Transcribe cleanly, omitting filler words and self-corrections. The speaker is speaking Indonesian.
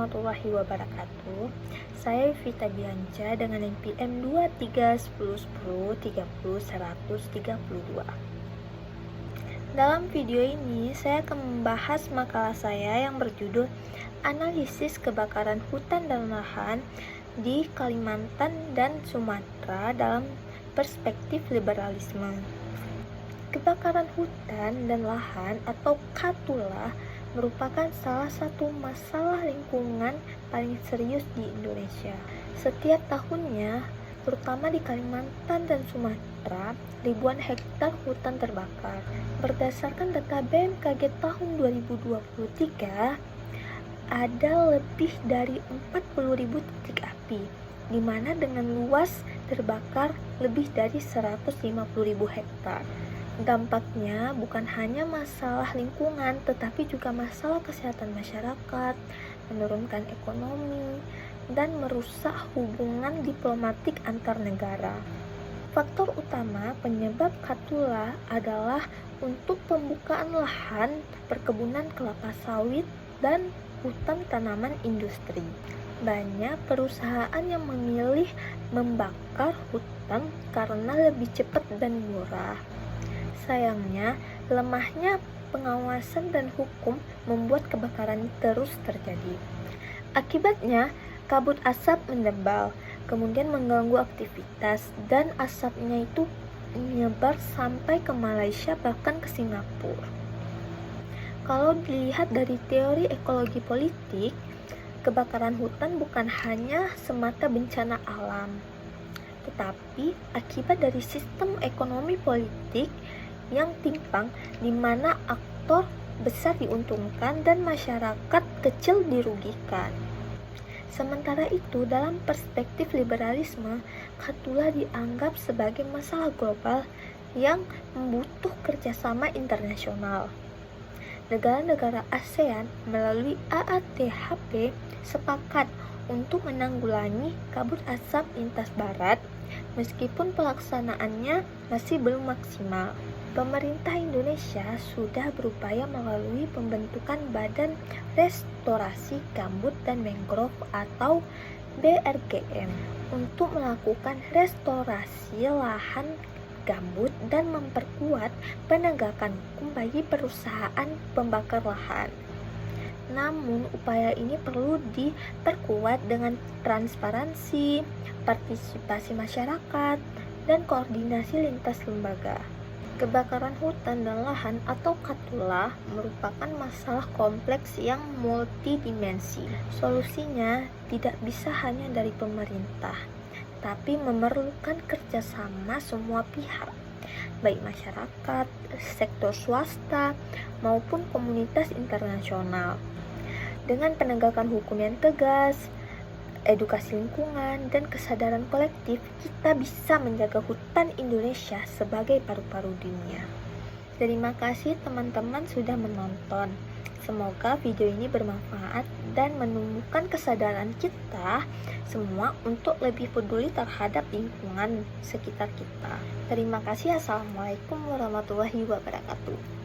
warahmatullahi wabarakatuh. Saya Vita Bianca dengan NPM 23101030 132. Dalam video ini, saya akan membahas makalah saya yang berjudul Analisis Kebakaran Hutan dan Lahan di Kalimantan dan Sumatera dalam Perspektif Liberalisme. Kebakaran hutan dan lahan atau KATULA merupakan salah satu masalah lingkungan paling serius di Indonesia. Setiap tahunnya, terutama di Kalimantan dan Sumatera, ribuan hektar hutan terbakar. Berdasarkan data BMKG tahun 2023, ada lebih dari 40.000 titik api, di mana dengan luas terbakar lebih dari 150.000 hektar. Dampaknya bukan hanya masalah lingkungan, tetapi juga masalah kesehatan masyarakat, menurunkan ekonomi, dan merusak hubungan diplomatik antar negara. Faktor utama penyebab KATULA adalah untuk pembukaan lahan perkebunan kelapa sawit dan hutan tanaman industri. Banyak perusahaan yang memilih membakar hutan karena lebih cepat dan murah. Sayangnya, lemahnya pengawasan dan hukum membuat kebakaran terus terjadi. Akibatnya, kabut asap menebal, kemudian mengganggu aktivitas, dan asapnya itu menyebar sampai ke Malaysia bahkan ke Singapura. Kalau dilihat dari teori ekologi politik, kebakaran hutan bukan hanya semata bencana alam, tetapi akibat dari sistem ekonomi politik yang timpang, di mana aktor besar diuntungkan dan masyarakat kecil dirugikan. Sementara itu, dalam perspektif liberalisme, KATULA dianggap sebagai masalah global yang membutuh kerjasama internasional. Negara-negara ASEAN melalui AATHP sepakat untuk menanggulangi kabut asap lintas barat, meskipun pelaksanaannya masih belum maksimal. Pemerintah Indonesia sudah berupaya melalui pembentukan Badan Restorasi Gambut dan Mangrove atau BRGM untuk melakukan restorasi lahan gambut dan memperkuat penegakan hukum bagi perusahaan pembakar lahan. Namun, upaya ini perlu diperkuat dengan transparansi, partisipasi masyarakat, dan koordinasi lintas lembaga. Kebakaran hutan dan lahan atau KATULA merupakan masalah kompleks yang multidimensi. Solusinya tidak bisa hanya dari pemerintah, tapi memerlukan kerjasama semua pihak, baik masyarakat, sektor swasta, maupun komunitas internasional. Dengan penegakan hukum yang tegas, edukasi lingkungan, dan kesadaran kolektif, kita bisa menjaga hutan Indonesia sebagai paru-paru dunia. Terima kasih teman-teman sudah menonton. Semoga video ini bermanfaat dan menumbuhkan kesadaran kita semua untuk lebih peduli terhadap lingkungan sekitar kita. Terima kasih. Assalamualaikum warahmatullahi wabarakatuh.